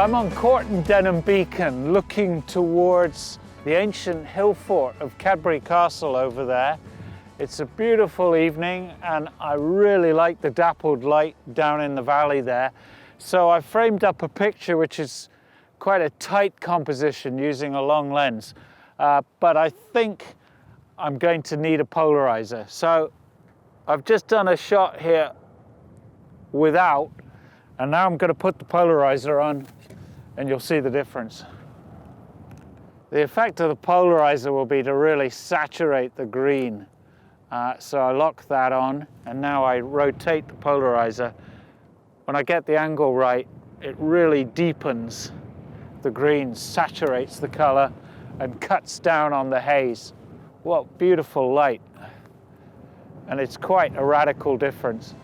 I'm on Court and Denham Beacon, looking towards the ancient hill fort of Cadbury Castle over there. It's a beautiful evening and I really like the dappled light down in the valley there. So I framed up a picture which is quite a tight composition using a long lens. But I think I'm going to need a polarizer. So I've just done a shot here without, and now I'm going to put the polarizer on and you'll see the difference. The effect of the polarizer will be to really saturate the green. So I lock that on and now I rotate the polarizer. When I get the angle right, it really deepens the green, saturates the color and cuts down on the haze. What beautiful light. And it's quite a radical difference.